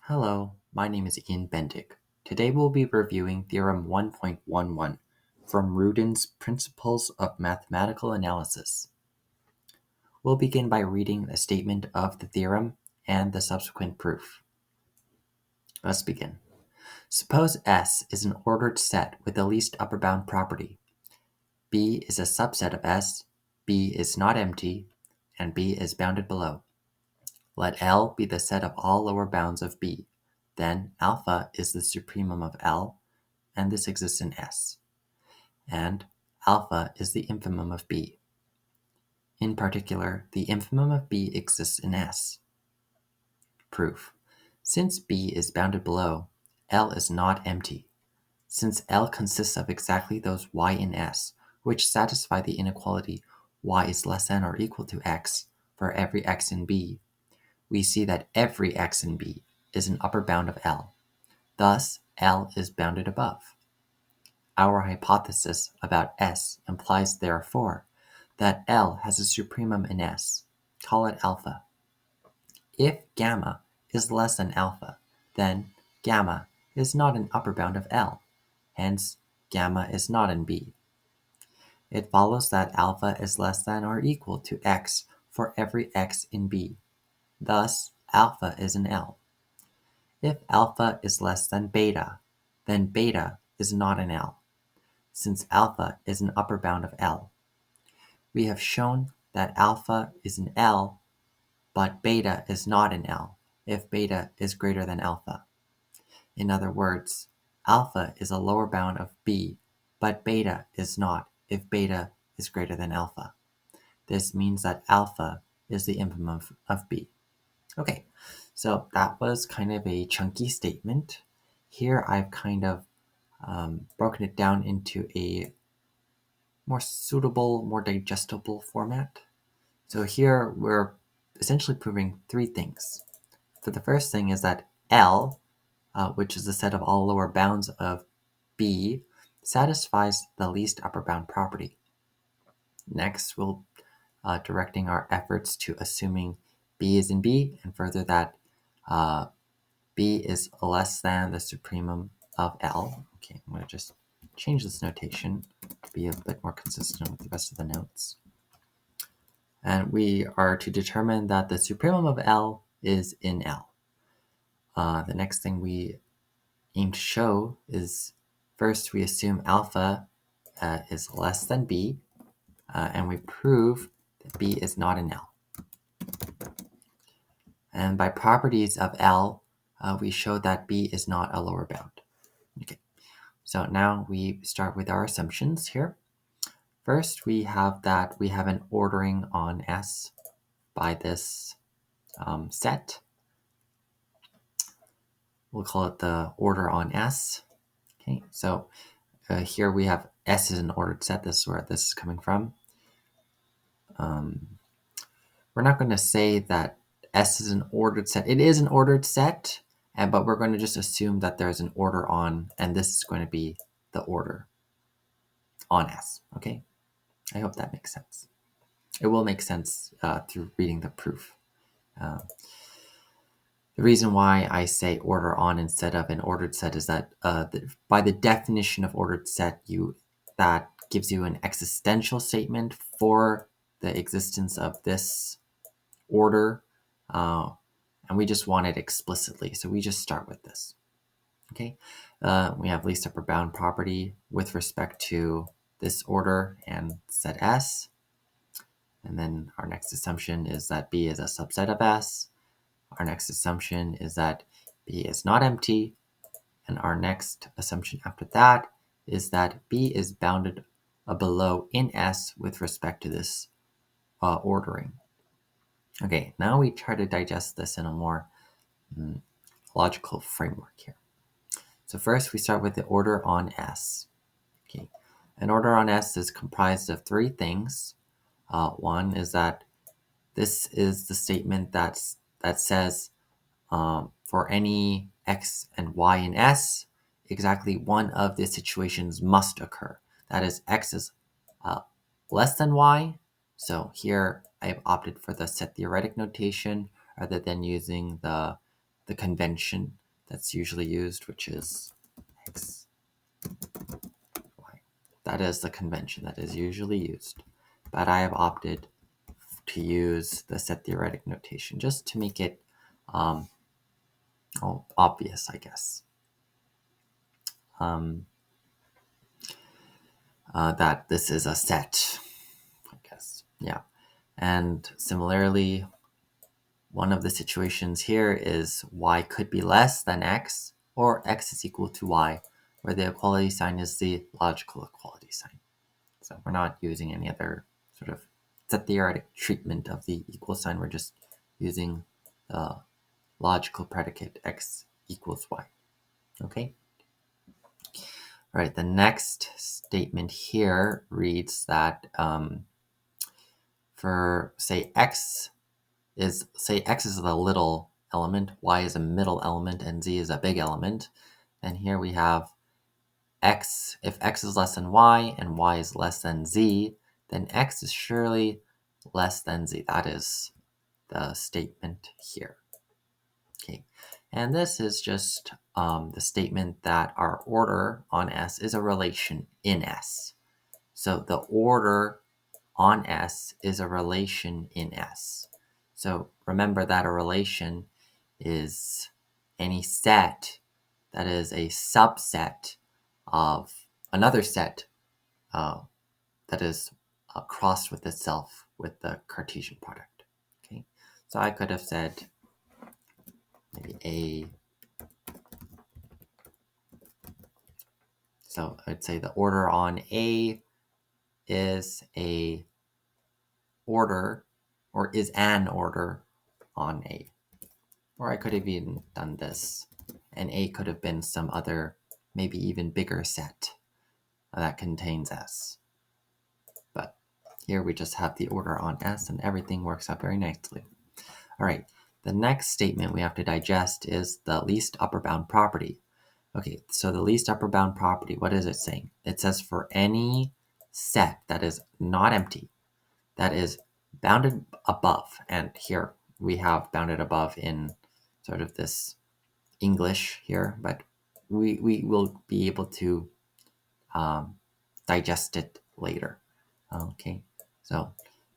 Hello, my name is Ian Bendick. Today we'll be reviewing Theorem 1.11 from Rudin's Principles of Mathematical Analysis. We'll begin by reading a statement of the theorem and the subsequent proof. Let's begin. Suppose S is an ordered set with the least upper bound property. B is a subset of S, B is not empty, and B is bounded below. Let L be the set of all lower bounds of B. Then alpha is the supremum of L, and this exists in S. And alpha is the infimum of B. In particular, the infimum of B exists in S. Proof. Since B is bounded below, L is not empty. Since L consists of exactly those y in S, which satisfy the inequality y is less than or equal to x for every x in B, we see that every x in B is an upper bound of L. Thus, L is bounded above. Our hypothesis about S implies, therefore, that L has a supremum in S. Call it alpha. If gamma is less than alpha, then gamma is not an upper bound of L. Hence, gamma is not in B. It follows that alpha is less than or equal to x for every x in B. Thus, alpha is in L. If alpha is less than beta, then beta is not in L, since alpha is an upper bound of L. We have shown that alpha is in L, but beta is not in L if beta is greater than alpha. In other words, alpha is a lower bound of B, but beta is not if beta is greater than alpha. This means that alpha is the infimum of B. Okay, so that was kind of a chunky statement. Here I've kind of broken it down into a more suitable, more digestible format. So here we're essentially proving three things. So the first thing is that L, which is the set of all lower bounds of B, satisfies the least upper bound property. Next, we'll directing our efforts to assuming B is in B, and further that B is less than the supremum of L. Okay, I'm going to just change this notation to be a bit more consistent with the rest of the notes. And we are to determine that the supremum of L is in L. The next thing we aim to show is first we assume alpha is less than B, and we prove that B is not in L. And by properties of L, we show that B is not a lower bound. Okay, so now we start with our assumptions here. First, we have that we have an ordering on S by this set. We'll call it the order on S. Okay, so here we have S is an ordered set. This is where this is coming from. We're not going to say that S is an ordered set. It is an ordered set, but we're going to just assume that there's an order on, and this is going to be the order on S. Okay, I hope that makes sense. It will make sense through reading the proof. The reason why I say order on instead of an ordered set is that by the definition of ordered set, that gives you an existential statement for the existence of this order, and we just want it explicitly, so we just start with this. Okay, we have least upper bound property with respect to this order and set S, and then our next assumption is that B is a subset of S. Our next assumption is that B is not empty, and our next assumption after that is that B is bounded below in S with respect to this ordering. Okay, now we try to digest this in a more logical framework here. So first we start with the order on S. Okay, an order on S is comprised of three things. One is that this is the statement that says for any x and y in S, exactly one of the situations must occur. That is, x is less than y. So here I've opted for the set theoretic notation rather than using the the convention that's usually used, which is x, y. That is the convention that is usually used. But I have opted to use the set theoretic notation just to make it obvious, I guess. That this is a set, I guess. Yeah. And similarly, one of the situations here is y could be less than x, or x is equal to y, where the equality sign is the logical equality sign. So we're not using any other sort of set theoretic treatment of the equal sign. We're just using the logical predicate x equals y. Okay? All right, the next statement here reads that for, say, x is the little element, y is a middle element, and z is a big element. And here we have x, if x is less than y and y is less than z, then x is surely less than z. That is the statement here. Okay, and this is just the statement that our order on S is a relation in S. So the order on S is a relation in S. So remember that a relation is any set that is a subset of another set that is crossed with itself with the Cartesian product. Okay, so I could have said maybe A. So I'd say the order on A is a order, or is an order on A. Or I could have even done this, and A could have been some other, maybe even bigger set that contains S. But here we just have the order on S, and everything works out very nicely. All right, the next statement we have to digest is the least upper bound property. Okay, so the least upper bound property, what is it saying? It says for any set that is not empty, that is bounded above, and here we have bounded above in sort of this English here, but we will be able to digest it later. Okay, so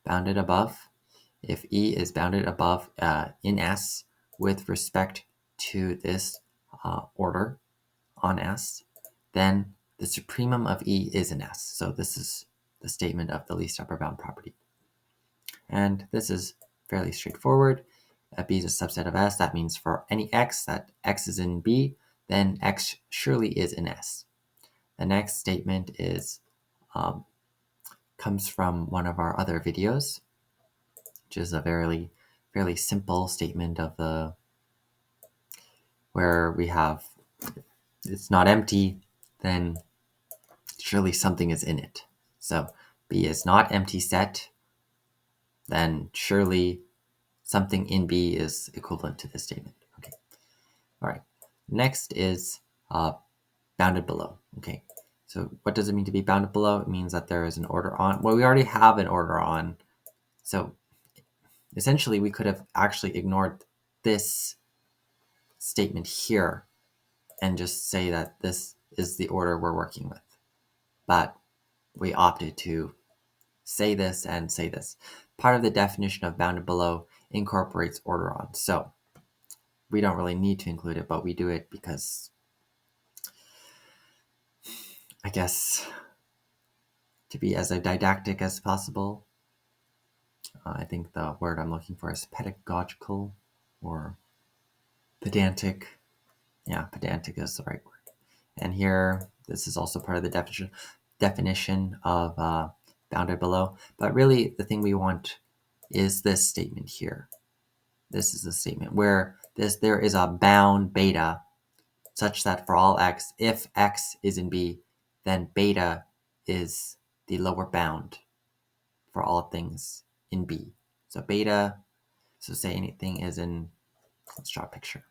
bounded above, if E is bounded above in S with respect to this order on S, then the supremum of E is in S. So this is the statement of the least upper bound property. And this is fairly straightforward. B is a subset of S. That means for any x that x is in B, then x surely is in S. The next statement is comes from one of our other videos, which is a fairly simple statement of the where we have it's not empty, then surely something is in it. So B is not empty set, then surely something in B is equivalent to this statement. Okay. All right. Next is bounded below. Okay. So what does it mean to be bounded below? It means that there is an order on. Well, we already have an order on. So essentially, we could have actually ignored this statement here and just say that this is the order we're working with. But we opted to say this and say this. Part of the definition of bounded below incorporates order on. So we don't really need to include it, but we do it because, I guess, to be as didactic as possible. I think the word I'm looking for is pedagogical or pedantic. Yeah, pedantic is the right word. And here, this is also part of the definition of bounded below. But really, the thing we want is this statement here. This is the statement where there is a bound beta such that for all x, if x is in B, then beta is the lower bound for all things in B. So beta, so say anything is in, let's draw a picture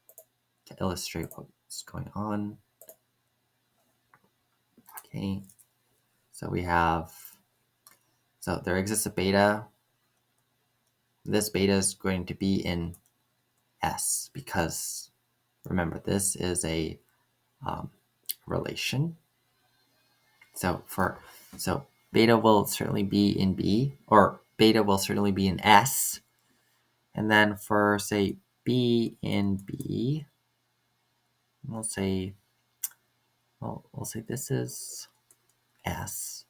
to illustrate what's going on. Okay, so we have, so there exists a beta. This beta is going to be in S because remember, this is a relation. So beta will certainly be in B, or beta will certainly be in S. And then for, say, B in B, we'll say this is S,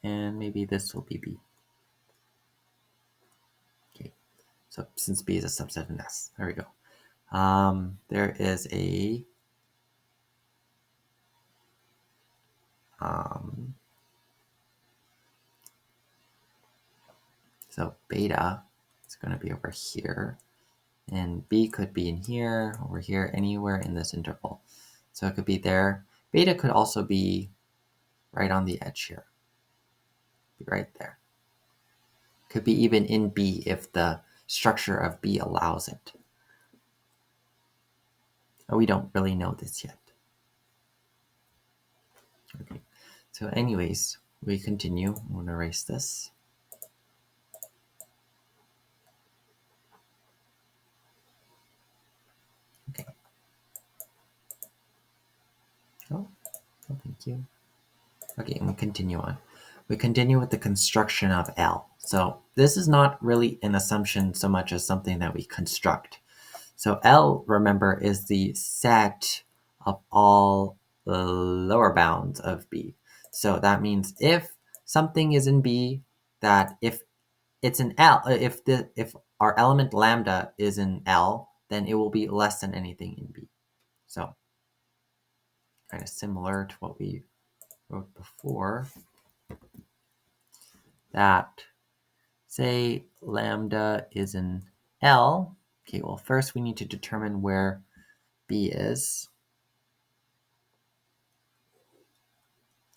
and maybe this will be B. Okay, so since B is a subset in S, there we go. There is a so beta is going to be over here, and B could be in here, over here, anywhere in this interval. So it could be there. Beta could also be right on the edge here, be right there. Could be even in B if the structure of B allows it. We don't really know this yet. Okay, so anyways, we continue. I'm going to erase this. Okay. Oh, thank you. Okay, and we continue on. We continue with the construction of L. So this is not really an assumption so much as something that we construct. So L, remember, is the set of all the lower bounds of B. So that means if something is in B, that if it's an L, if our element lambda is in L, then it will be less than anything in B. So kind of similar to what we wrote before, that say lambda is in L. Okay, well, first we need to determine where B is.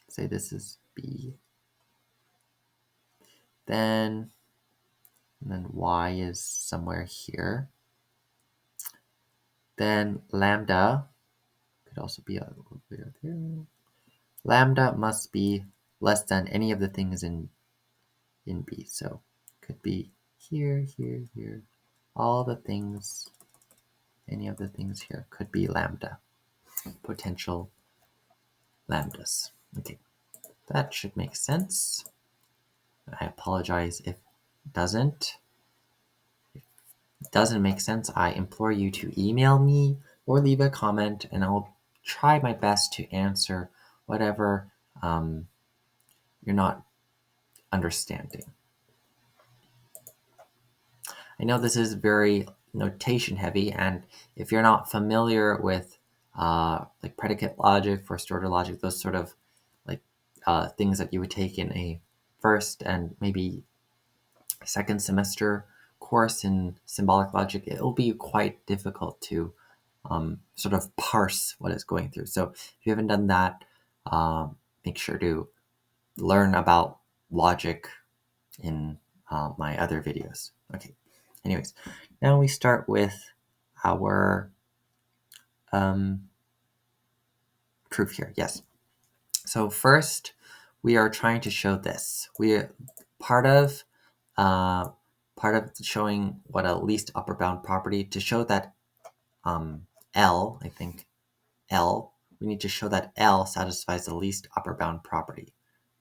Say this is B. Then Y is somewhere here. Then lambda could also be a little bit there. Lambda must be less than any of the things in B. So could be here, here, here. All the things, any of the things here could be lambda, potential lambdas. Okay, that should make sense. I apologize if it doesn't. If it doesn't make sense, I implore you to email me or leave a comment, and I'll try my best to answer whatever you're not understanding. I know this is very notation heavy, and if you're not familiar with like predicate logic, first order logic, those sort of like things that you would take in a first and maybe second semester course in symbolic logic, it'll be quite difficult to sort of parse what it's going through. So if you haven't done that, make sure to learn about logic in my other videos. Okay, anyways, now we start with our proof here. Yes. So first, we are trying to show this. Part of showing what a least upper bound property, to show that L, I think L, we need to show that L satisfies the least upper bound property.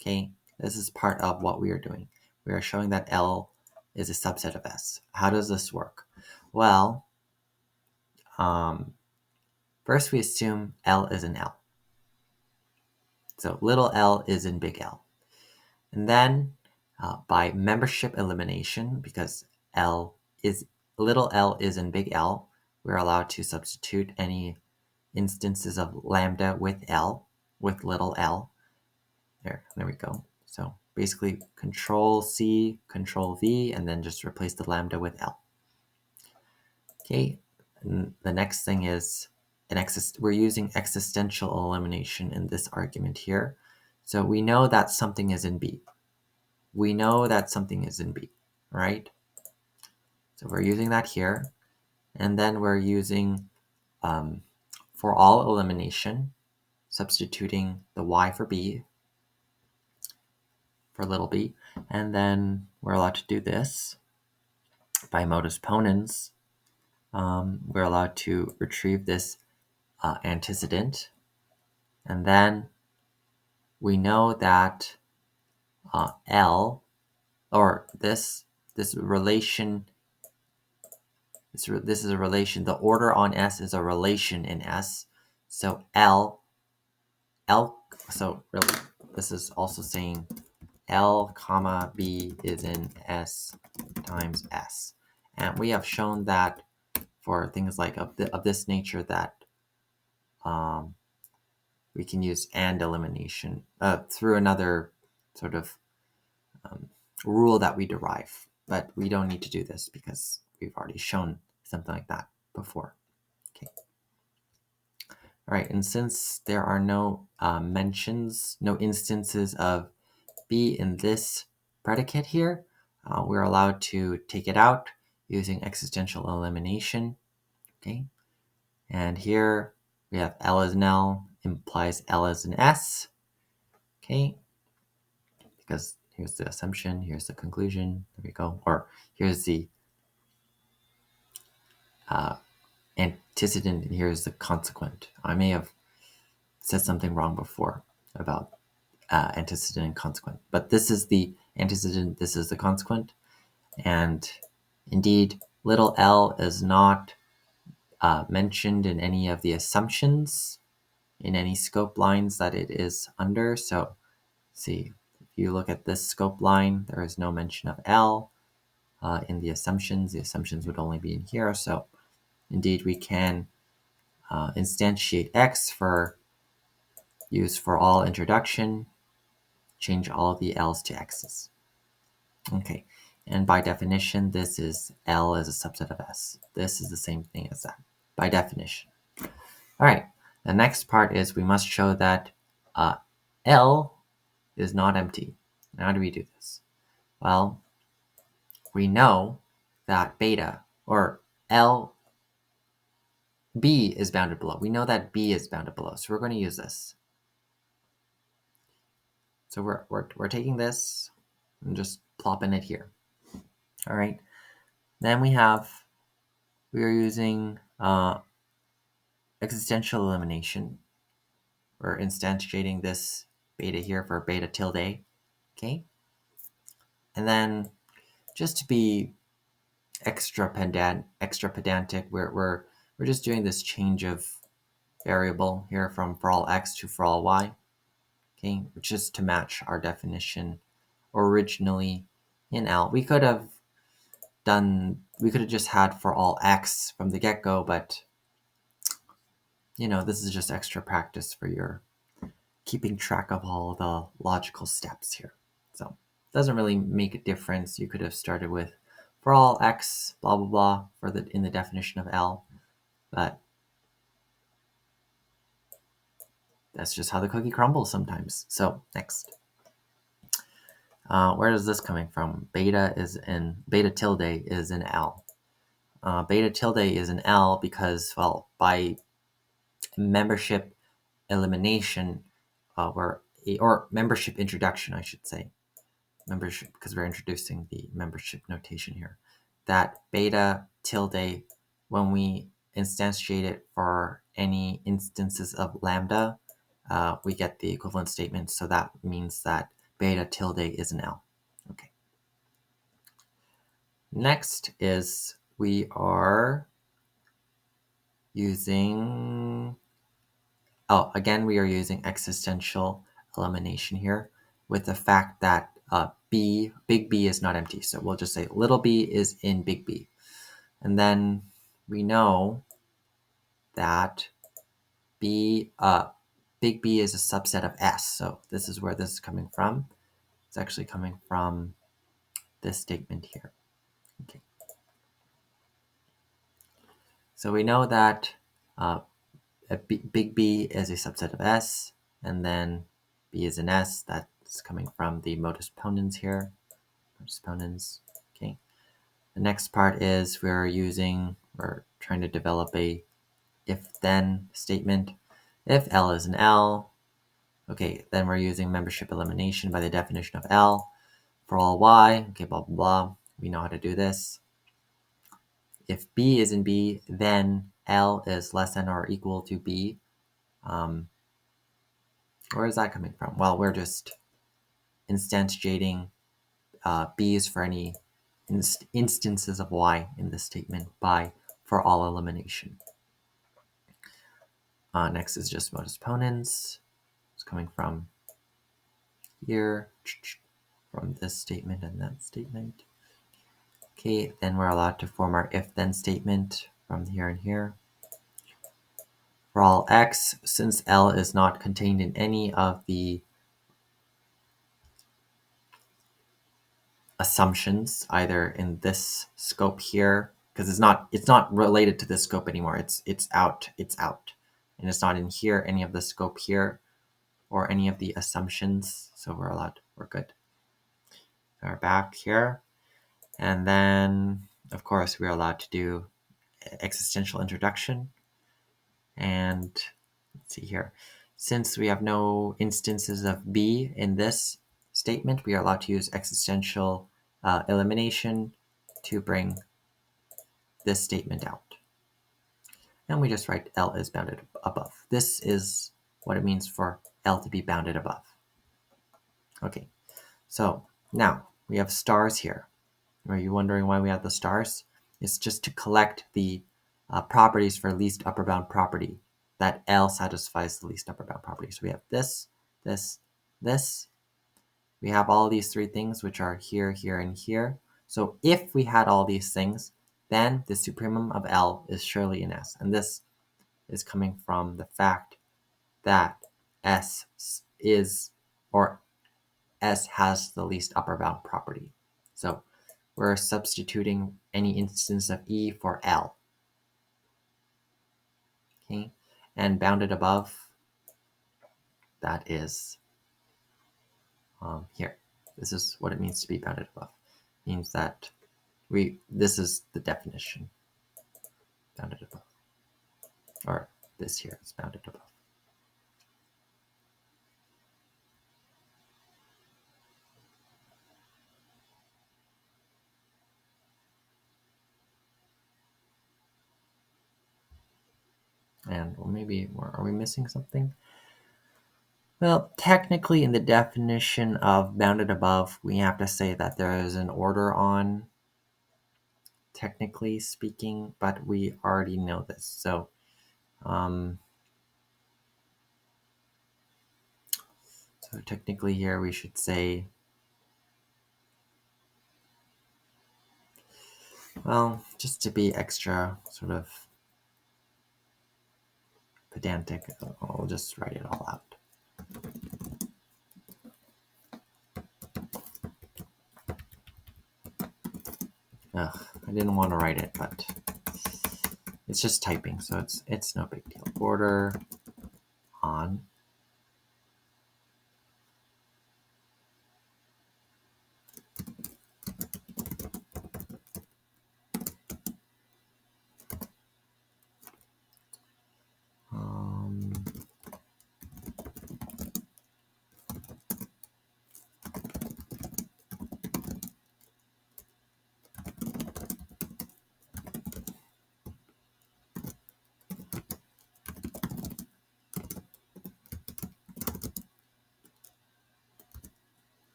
Okay, this is part of what we are doing. We are showing that L is a subset of S. How does this work? Well, first we assume L is in L. So little l is in big L. And then by membership elimination, because little l is in big L, we're allowed to substitute any instances of lambda with L, with little l. There we go. So basically Control C, Control V, and then just replace the lambda with L. Okay, and the next thing is we're using existential elimination in this argument here. So we know that something is in B. We know that something is in B, right? So we're using that here. And then we're using, for all elimination, substituting the Y for B, for little b. And then we're allowed to do this by modus ponens. we're allowed to retrieve this antecedent. And then we know that L, or this relation, this is a relation. The order on S is a relation in S. So L, so really, this is also saying L comma B is in S times S. And we have shown that for things like of this nature that we can use AND elimination through another sort of rule that we derive. But we don't need to do this because we've already shown something like that before. Okay. All right, and since there are no mentions, no instances of B in this predicate here, we're allowed to take it out using existential elimination. Okay, and here we have L as an L implies L as an S. Okay, because here's the assumption, here's the conclusion. There we go. Or here's the antecedent, and here's the consequent. I may have said something wrong before about antecedent and consequent, but this is the antecedent, this is the consequent. And indeed, little l is not mentioned in any of the assumptions in any scope lines that it is under. So see, if you look at this scope line, there is no mention of L in the assumptions. The assumptions would only be in here. So indeed, we can instantiate X for use for all introduction, change all of the L's to X's. Okay, and by definition, this is L as a subset of S. This is the same thing as that, by definition. All right, the next part is we must show that L is not empty. How do we do this? Well, we know that beta, or L, B is bounded below. We know that B is bounded below, so we're going to use this. So we're taking this and just plopping it here. All right, then we are using existential elimination. We're instantiating this beta here for beta tilde, okay? And then just to be extra pedantic, we're just doing this change of variable here from for all x to for all y, okay? Which is to match our definition originally in L. We could have just had for all x from the get-go, but this is just extra practice for your keeping track of all the logical steps here. So it doesn't really make a difference. You could have started with for all x, blah, blah, blah, in the definition of L, but that's just how the cookie crumbles sometimes. So next. Where is this coming from? Beta tilde is in L. Beta tilde is in L because, well, by membership elimination, or membership introduction, I should say. Membership, because we're introducing the membership notation here. That beta tilde, when we instantiate it for any instances of lambda, we get the equivalent statement. So that means that beta tilde is an L. Okay. Next is we are using, again, we are using existential elimination here with the fact that big B is not empty. So we'll just say little b is in big B. And then we know that big B is a subset of S. So this is where this is coming from. It's actually coming from this statement here. Okay. So we know that big B is a subset of S, and then B is an S. That's coming from the modus ponens here. Modus ponens. Okay. The next part is we're trying to develop a if-then statement. If L is an L, okay, then we're using membership elimination by the definition of L. For all Y, okay, blah, blah, blah. We know how to do this. if B is in B, then L is less than or equal to B. Where is that coming from? Well, we're just instantiating B's for any instances of Y in this statement by for all elimination. Next is just modus ponens. It's coming from here, from this statement and that statement. Okay, then we're allowed to form our if-then statement from here and here. For all x, since L is not contained in any of the assumptions, either in this scope here, because it's not related to this scope anymore. It's out, and it's not in here, any of the scope here, or any of the assumptions. So we're good. So we're back here, and then of course we're allowed to do existential introduction. And let's see here. Since we have no instances of B in this statement, we are allowed to use existential elimination to bring this statement out. And we just write L is bounded above. This is what it means for L to be bounded above. Okay, so now we have stars here. Are you wondering why we have the stars? It's just to collect the properties for least upper bound property, that L satisfies the least upper bound property. So we have this, this, this. We have all these three things, which are here, here, and here. So if we had all these things, then the supremum of L is surely in S. And this is coming from the fact that S is, or S has the least upper bound property. So we're substituting any instance of E for L. Okay, and bounded above, that is here. This is what it means to be bounded above. It means that this is the definition, bounded above. Or this here is bounded above. And well, maybe, are we missing something? Well, technically in the definition of bounded above, we have to say that there is an order on, technically speaking, but we already know this. So so technically here we should say, well, just to be extra sort of pedantic, I'll just write it all out. Ugh, I didn't want to write it, but it's just typing, so it's no big deal. Order on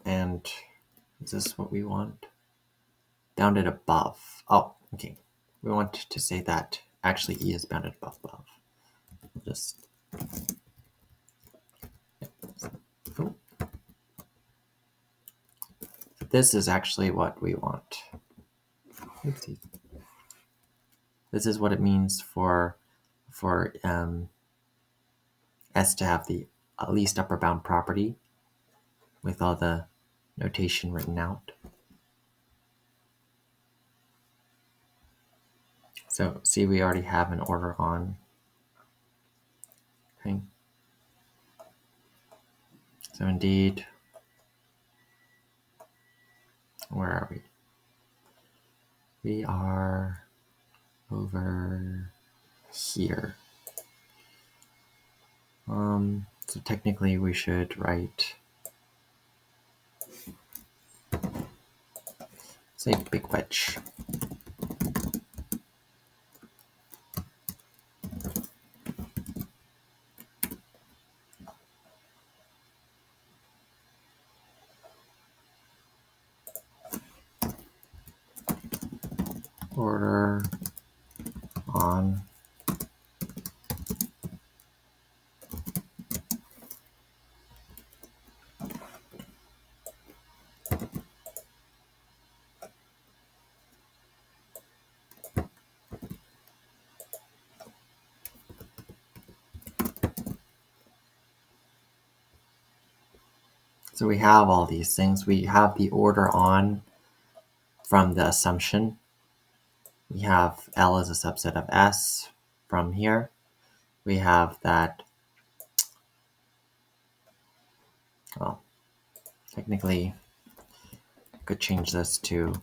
and is this what we want? Bounded above. Oh, okay. We want to say that actually E is bounded above. We'll just cool. This is actually what we want. Oopsie. This is what it means for S to have the least upper bound property with all the notation written out. So see, we already have an order on. Okay. So indeed, where are we? We are over here. So technically we should write, say, big wedge. order on So we have all these things. We have the order on from the assumption. We have L as a subset of S from here. We have that, well, technically I could change this to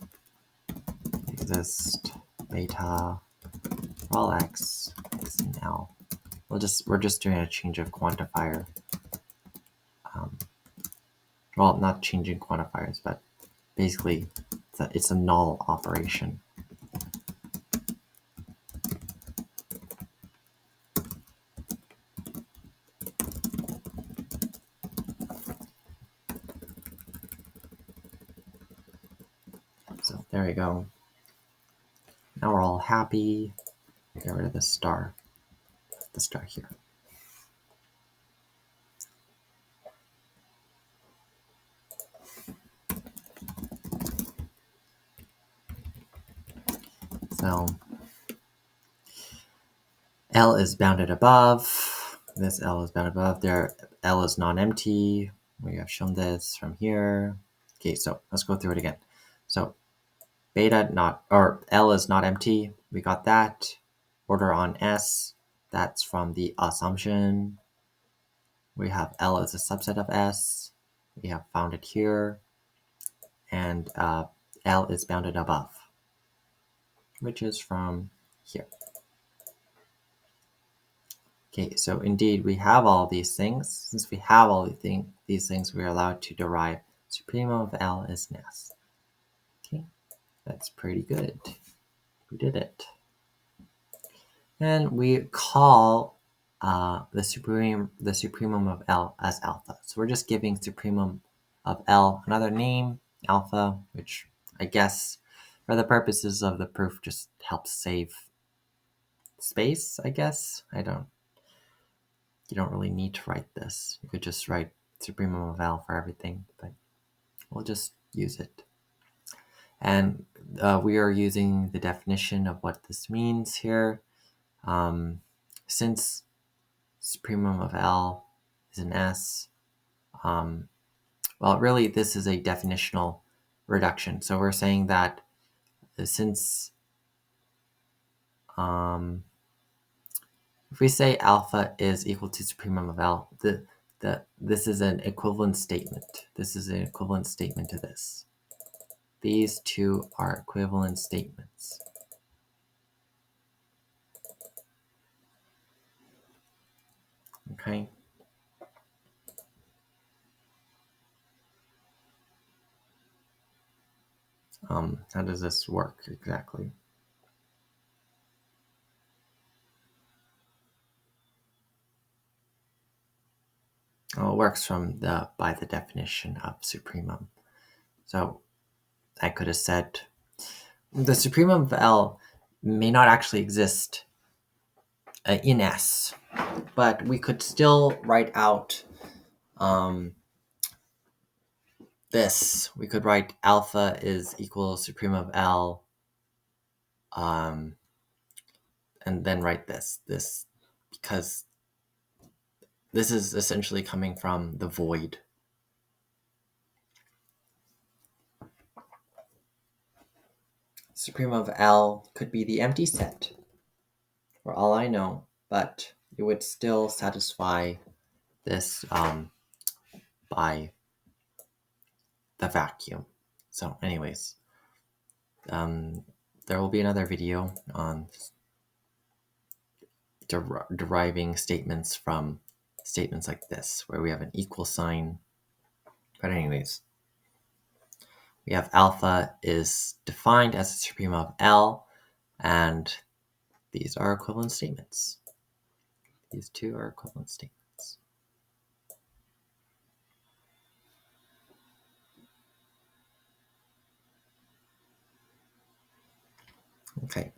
exist beta for all x in L. We're just doing a change of quantifier. Well, not changing quantifiers, but basically it's a null operation. So there we go. Now we're all happy. Get rid of the star here. So L is bounded above. This L is bounded above. There, L is non-empty. We have shown this from here. Okay, so let's go through it again. So beta not, or L is not empty. We got that. Order on S. That's from the assumption. We have L as a subset of S. We have found it here. And L is bounded above, which is from here. Okay, so indeed we have all these things. Since we have all these things, we are allowed to derive supremum of L as an S. Okay, that's pretty good. We did it. And we call the supremum of L as alpha. So we're just giving supremum of L another name, alpha, which I guess for the purposes of the proof just helps save space, I guess. You don't really need to write this. You could just write supremum of L for everything, but we'll just use it. And we are using the definition of what this means here. Since supremum of L is an S, well, really, this is a definitional reduction. So we're saying that since if we say alpha is equal to supremum of L, this is an equivalent statement. This is an equivalent statement to this. These two are equivalent statements. Okay. How does this work exactly? Well, it works by the definition of supremum. So I could have said the supremum of L may not actually exist in S, but we could still write out this. We could write alpha is equal supremum of L, and then write this because this is essentially coming from the void. Supremum of L could be the empty set, for all I know, but it would still satisfy this by the vacuum. So anyways, there will be another video on deriving statements from statements like this, where we have an equal sign. But anyways, we have alpha is defined as the supremum of L, and these are equivalent statements. These two are equivalent statements. Okay.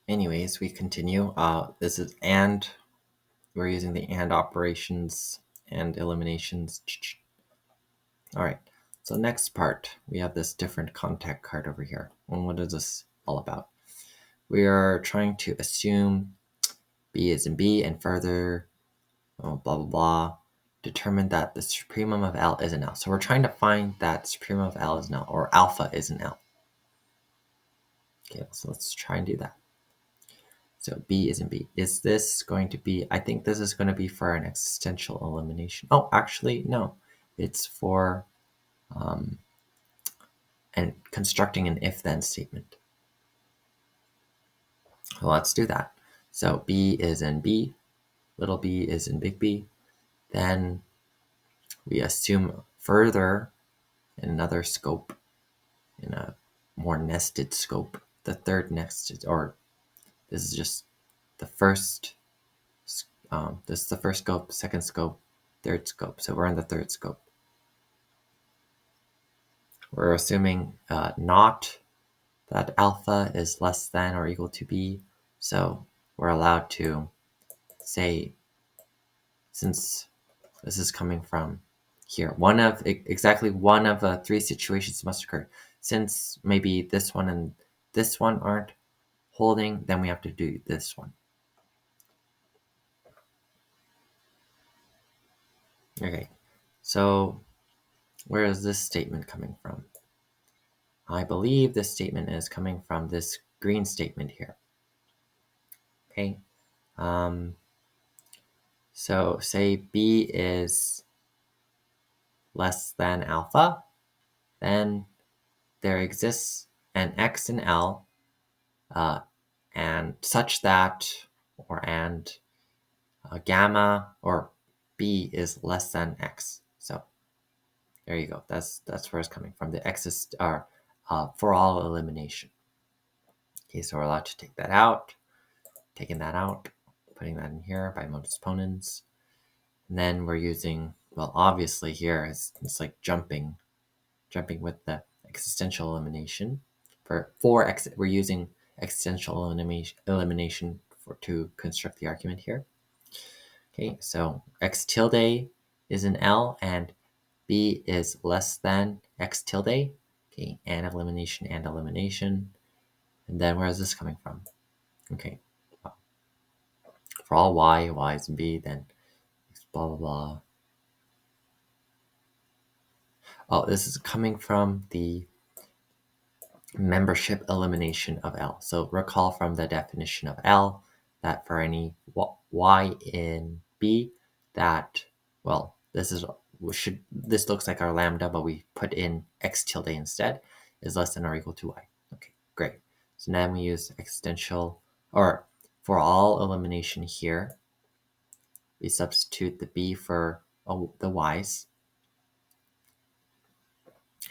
Anyways, we continue. This is and. We're using the and operations and eliminations. All right. So next part, we have this different contact card over here. And what is this all about? We are trying to assume B is in B and further, blah, blah, blah, determine that the supremum of L is an L. So we're trying to find that supremum of L is an L, or alpha is an L. Okay, so let's try and do that. So B is in B. Is this going to be, I think this is going to be for an existential elimination. Oh, actually, no. It's for and constructing an if-then statement. So let's do that. So B is in B, little b is in big B. Then we assume further in another scope, in a more nested scope, the third nested, or this is just the first, this is the first scope, second scope, third scope. So we're in the third scope. We're assuming not that alpha is less than or equal to b. So we're allowed to say, since this is coming from here, exactly one of three situations must occur. Since maybe this one and this one aren't holding, then we have to do this one. Okay, so where is this statement coming from? I believe this statement is coming from this green statement here. Okay, so say B is less than alpha, then there exists an X in L, and such that, and gamma or B is less than X. So there you go. That's where it's coming from. The X's are for all elimination. Okay, so we're allowed to take that out, taking that out, putting that in here by modus ponens. And then we're using, well, obviously here it's like jumping with the existential elimination. We're using existential elimination to construct the argument here. Okay, so x tilde is an L and B is less than x tilde. Okay, and elimination. And then where is this coming from? Okay, for all y is in B, then blah, blah, blah. Oh, this is coming from the membership elimination of L. So recall from the definition of L that for any y in B, that, well, this looks like our lambda, but we put in x tilde instead, is less than or equal to y. Okay, great. So then we use existential, or for all elimination here, we substitute the B for the y's.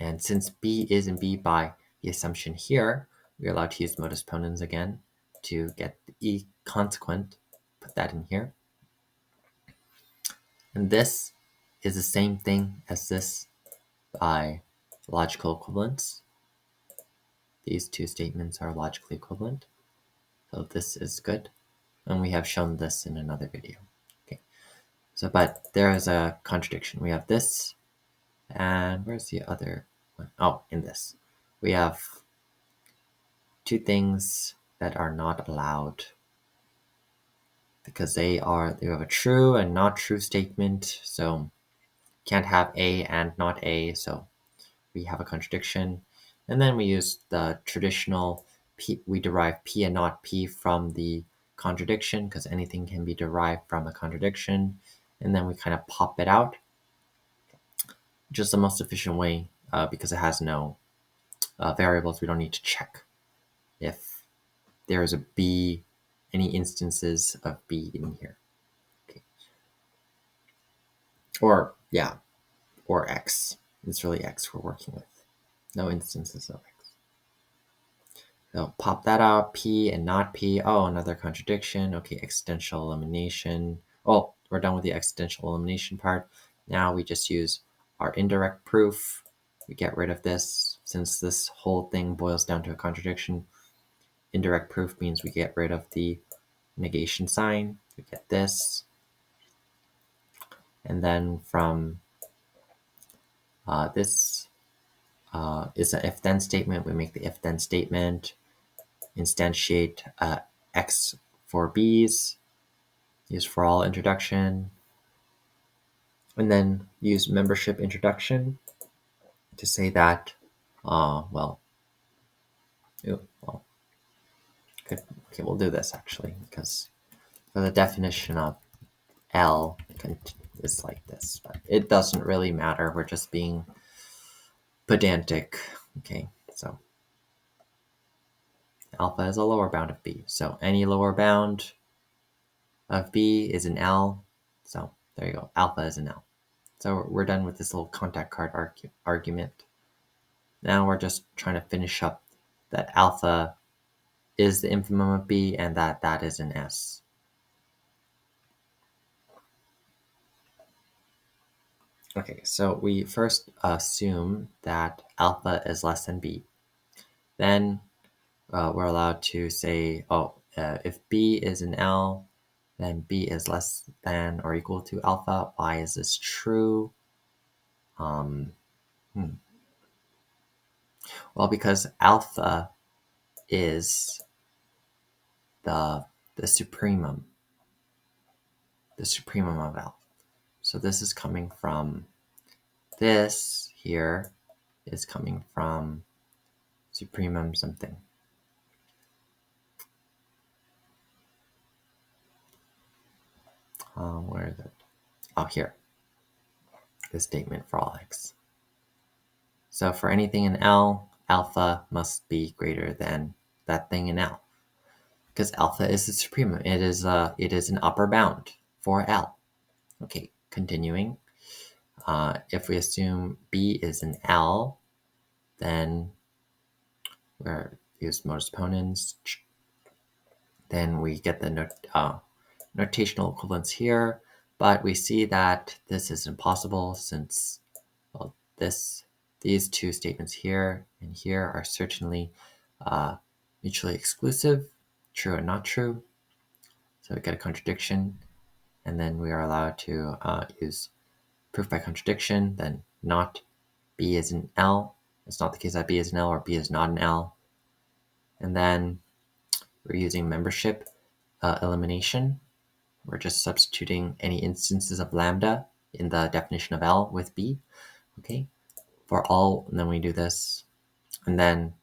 And since B is in B by the assumption here, we're allowed to use modus ponens again to get the E consequent, put that in here. And this is the same thing as this by logical equivalence. These two statements are logically equivalent. So this is good. And we have shown this in another video. Okay. So, but there is a contradiction. We have this, and where's the other one? Oh, in this. We have two things that are not allowed because they have a true and not true statement. So can't have A and not A. So we have a contradiction. And then we use the traditional P. We derive P and not P from the contradiction because anything can be derived from a contradiction. And then we kind of pop it out, which is the most efficient way because it has no variables. We don't need to check if there is a B, any instances of B in here. Okay. Or X. It's really X we're working with. No instances of X. So pop that out, P and not P. Oh, another contradiction. Okay, existential elimination. Oh, we're done with the existential elimination part. Now we just use our indirect proof. We get rid of this. since this whole thing boils down to a contradiction, indirect proof means we get rid of the negation sign. We get this. And then from this is an if-then statement. We make the if-then statement, instantiate x for b's, use for all introduction, and then use membership introduction to say that, well, okay, we'll do this actually, because for the definition of L is like this, but it doesn't really matter. We're just being pedantic. Okay, so alpha is a lower bound of B. So any lower bound of B is an L. So there you go. Alpha is an L. So we're done with this little contact card argument. Now we're just trying to finish up that alpha is the infimum of B and that is an S. Okay, so we first assume that alpha is less than B. Then we're allowed to say, if B is an L, then B is less than or equal to alpha. Why is this true? Well, because alpha is the supremum of alpha. So this is coming from this here is coming from supremum something. Where is it? Oh, here. The statement for all x. So for anything in L, alpha must be greater than that thing in L, because alpha is the supremum. It is an upper bound for L. Okay, continuing. If we assume B is an L, then we're use modus ponens. Then we get the notational equivalence here, but we see that this is impossible since, well, these two statements here and here are certainly mutually exclusive, true and not true. So we get a contradiction, and then we are allowed to use proof by contradiction, then not B is an L. It's not the case that B is an L or B is not an L. And then we're using membership elimination. We're just substituting any instances of lambda in the definition of L with B, okay, for all, and then we do this. And then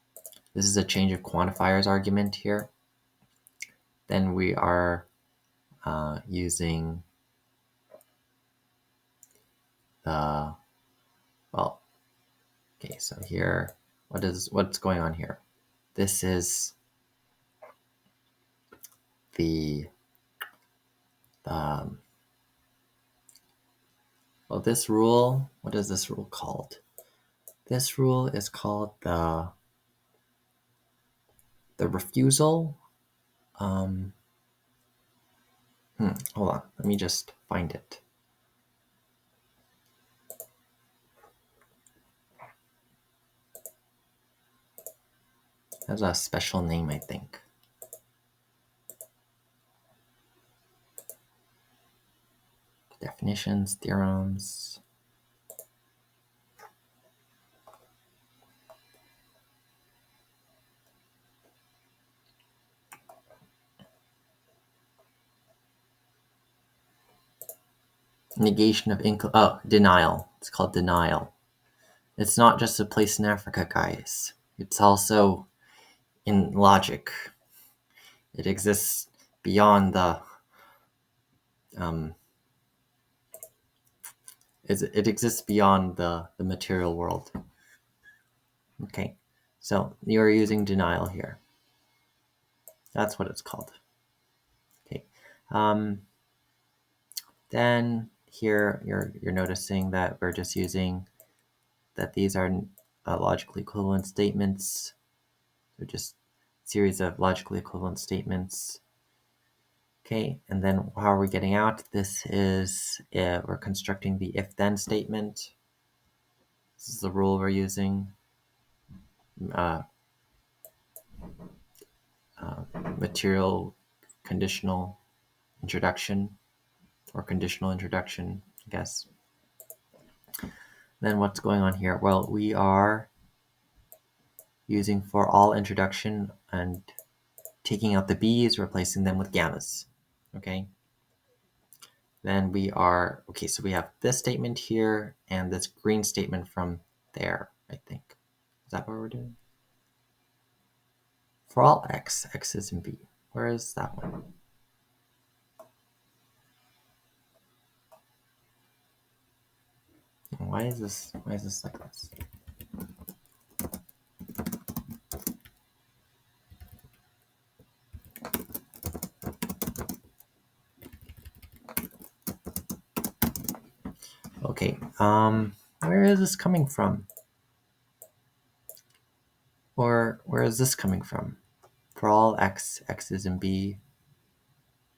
this is a change of quantifiers argument here. Then we are using the, well, okay, so here, what's going on here? This is the well, this rule, what is this rule called? This rule is called the refusal. Hold on, let me just find it. It has a special name, I think. Definitions, theorems. Negation of denial. It's called denial. It's not just a place in Africa, guys. It's also in logic. It exists beyond the it exists beyond the material world. Okay, so you're using denial here. That's what it's called. Okay, then here you're noticing that we're just using that these are logically equivalent statements. They're just a series of logically equivalent statements. Okay, and then how are we getting out? This is, we're constructing the if-then statement. This is the rule we're using. material conditional introduction, or conditional introduction, I guess. Then what's going on here? Well, we are using for all introduction and taking out the b's, replacing them with gammas. Okay. Then we are, okay, so we have this statement here and this green statement from there, I think. Is that what we're doing? For all x, x is in b. Where is that one? Why is this like this? Okay, where is this coming from? Or where is this coming from? For all x, x is in b,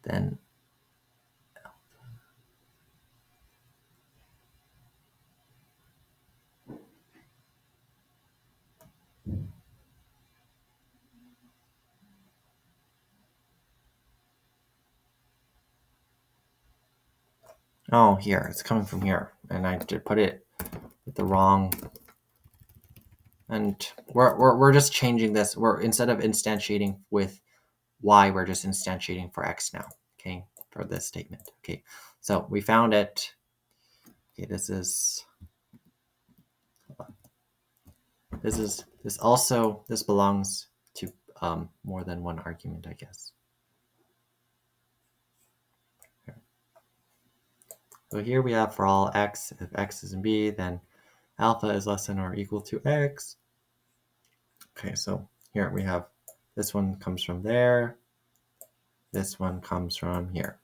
then oh, here, it's coming from here. And I did put it with the wrong, and we're just changing this. We're, instead of instantiating with y, we're just instantiating for x now, okay, for this statement. Okay, so we found it. Okay, this belongs to more than one argument, I guess. So here we have for all x, if x is in b, then alpha is less than or equal to x. Okay, so here we have this one comes from there, this one comes from here.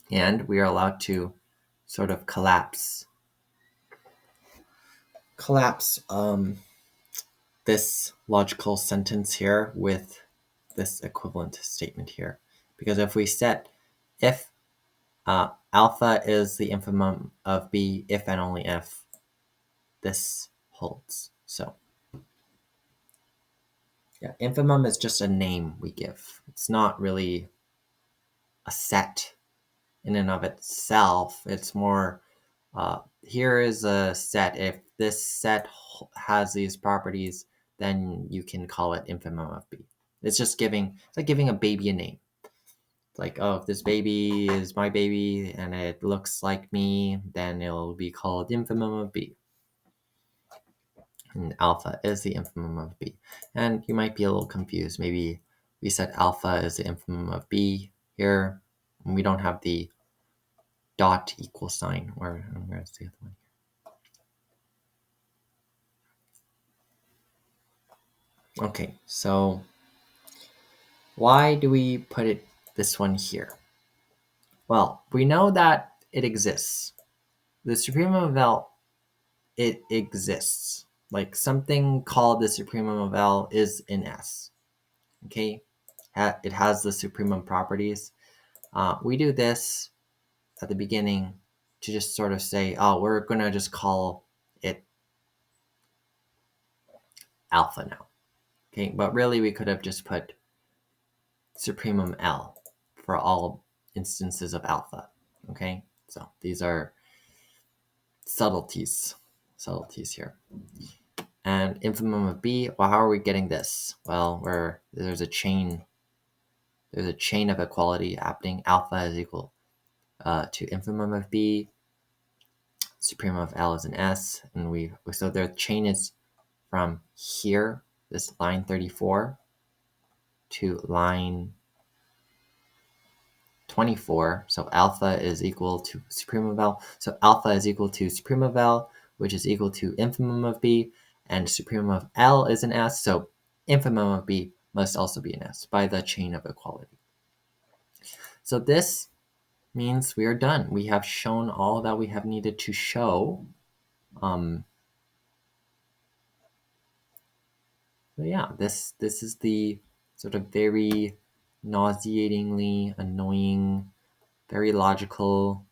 And we are allowed to sort of collapse this logical sentence here with this equivalent statement here. Because if we set, if alpha is the infimum of b, if and only if this holds. So yeah, infimum is just a name we give. It's not really a set in and of itself. It's more, here is a set. If this set has these properties, then you can call it infimum of b. It's just giving, it's like giving a baby a name. It's like, oh, if this baby is my baby and it looks like me, then it'll be called infimum of b. And alpha is the infimum of b. And you might be a little confused. Maybe we said alpha is the infimum of b here, and we don't have the dot equal sign. Where's the other one? Okay, so why do we put it this one here? Well, we know that it exists. The supremum of L, it exists. Like something called the supremum of L is in S. Okay, it has the supremum properties. We do this at the beginning to just sort of say, oh, we're gonna just call it alpha now. Okay, but really we could have just put supremum L for all instances of alpha. Okay, so these are subtleties here. And infimum of b, well, how are we getting this? Well, there's a chain of equality happening. Alpha is equal to infimum of b, supremum of L is an S, and so their chain is from here, this line 34, to line 24. So alpha is equal to supremum of L. So alpha is equal to supremum of L, which is equal to infimum of b, and supremum of L is an S. So infimum of b must also be an S by the chain of equality. So this means we are done. We have shown all that we have needed to show. So yeah, this is the sort of very nauseatingly annoying, very logical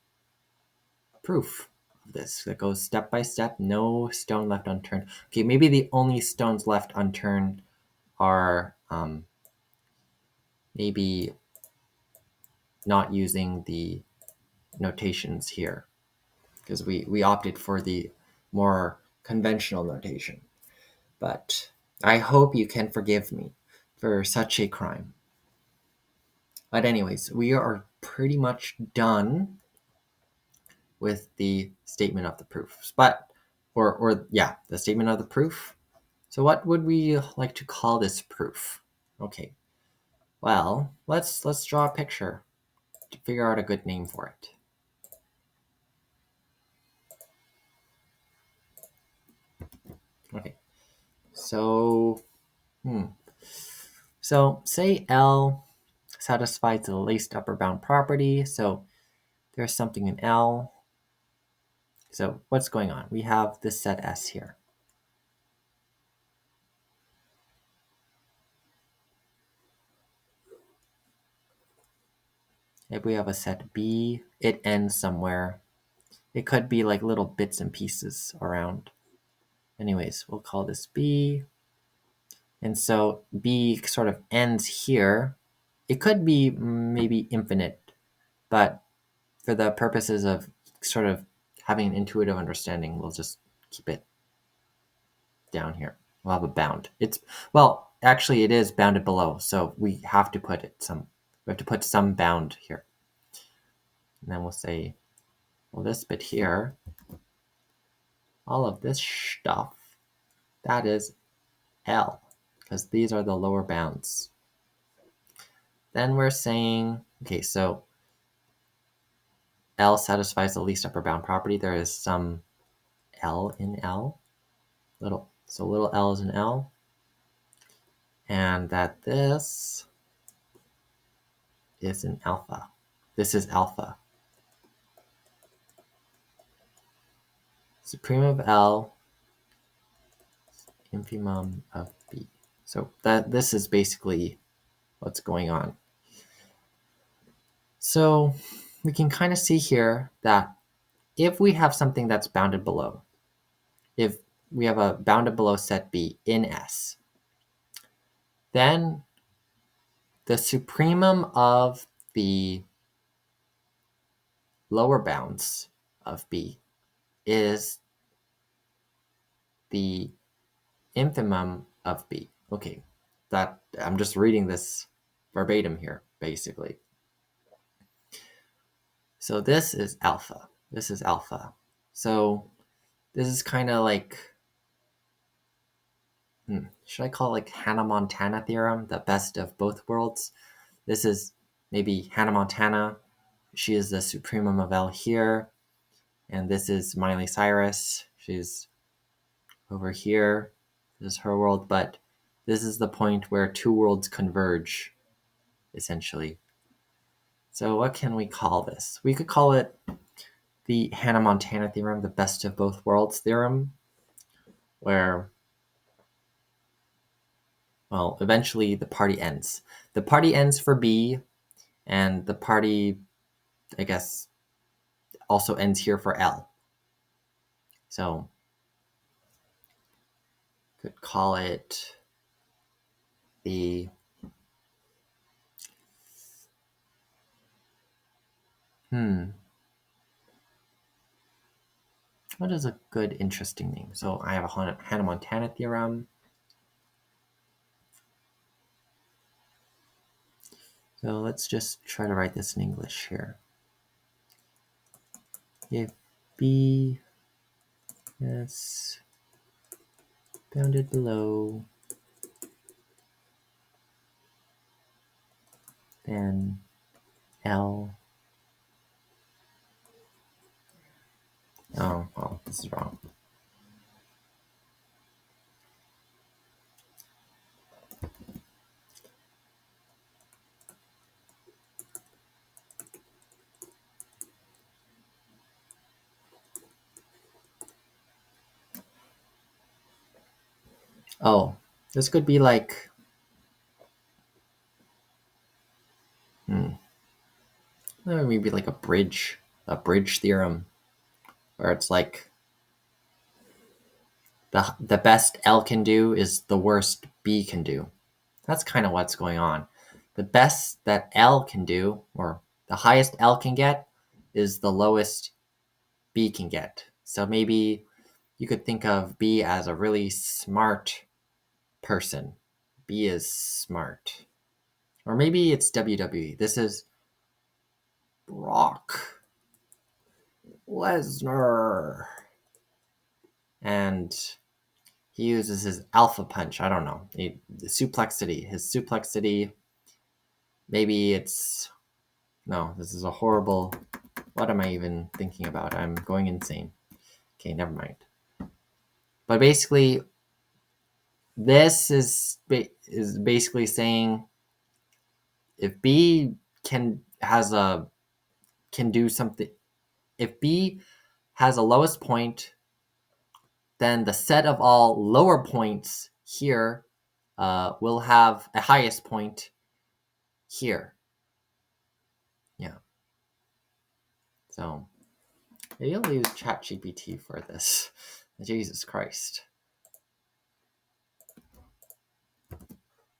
proof this. That goes step by step, no stone left unturned. Okay, maybe the only stones left unturned are maybe not using the notations here, because we opted for the more conventional notation. But I hope you can forgive me for such a crime. But anyways, we are pretty much done with the statement of the proofs. But or yeah, the statement of the proof. So what would we like to call this proof? Okay. Well, let's draw a picture to figure out a good name for it. Okay. So so say L satisfies the least upper bound property. So there's something in L. So what's going on? We have this set S here. If we have a set B, it ends somewhere. It could be like little bits and pieces around. Anyways, we'll call this B. And so B sort of ends here. It could be maybe infinite, but for the purposes of sort of having an intuitive understanding, we'll just keep it down here. We'll have a bound. Well, actually it is bounded below, so we have to put some bound here. And then we'll say, well, this bit here, all of this stuff, that is L, because these are the lower bounds. Then we're saying, okay, so L satisfies the least upper bound property. There is some L in L. Little L is in L. And that this is in alpha. This is alpha. Supreme of L, infimum of B. So this is basically what's going on. So we can kind of see here that if we have something that's bounded below, if we have a bounded below set B in S, then the supremum of the lower bounds of B is the infimum of B. Okay, that I'm just reading this verbatim here, basically. So this is alpha. This is alpha. So this is kind of like, should I call it like Hannah Montana theorem, the best of both worlds? This is maybe Hannah Montana. She is the supremum of L here. And this is Miley Cyrus. She's over here. This is her world, but this is the point where two worlds converge, essentially. So what can we call this? We could call it the Hannah Montana theorem, the best of both worlds theorem, where, well, eventually the party ends. The party ends for B, and the party, I guess, also ends here for L. So could call it the what is a good, interesting name? So I have a Hannah Montana theorem. So let's just try to write this in English here. If B is bounded below, then L. Oh, well, this is wrong. Oh, this could be like, maybe like a bridge theorem. where it's like the best L can do is the worst B can do. That's kind of what's going on. The best that L can do, or the highest L can get, is the lowest B can get. So maybe you could think of B as a really smart person. B is smart. Or maybe it's WWE. This is Brock Lesnar. And he uses his alpha punch. I don't know. The suplexity. His suplexity. Maybe it's. No, this is a horrible. What am I even thinking about? I'm going insane. Okay, never mind. But basically, this is basically saying if B can do something, if B has a lowest point, then the set of all lower points here will have a highest point here. Yeah. So maybe I'll use ChatGPT for this. Jesus Christ.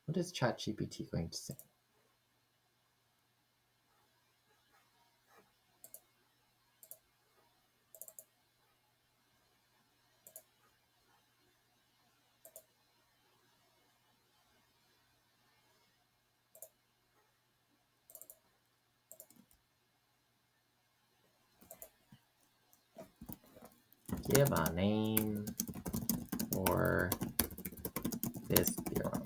What is ChatGPT going to say? Give a name for this theorem.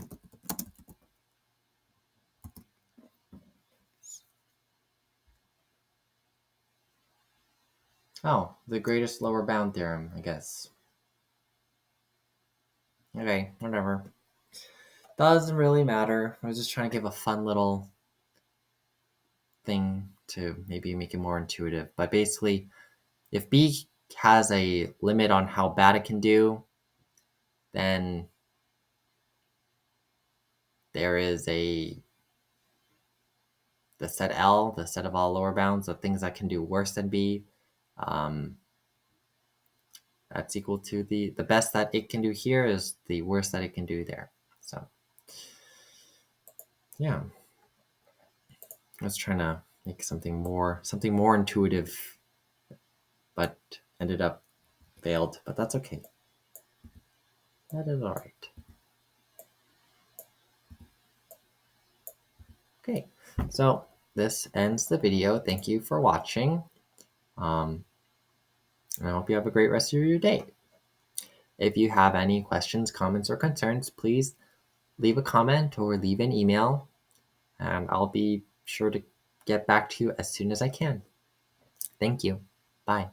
Oh, the greatest lower bound theorem, I guess. Okay, whatever. Doesn't really matter. I was just trying to give a fun little thing to maybe make it more intuitive. But basically, if B has a limit on how bad it can do, then there is the set L, the set of all lower bounds of things that can do worse than B. That's equal to the best that it can do here is the worst that it can do there. So yeah, I was trying to make something more intuitive, but ended up failed. But that's okay. That is all right. Okay, so this ends the video. Thank you for watching. And I hope you have a great rest of your day. If you have any questions, comments, or concerns, please leave a comment or leave an email, and I'll be sure to get back to you as soon as I can. Thank you. Bye.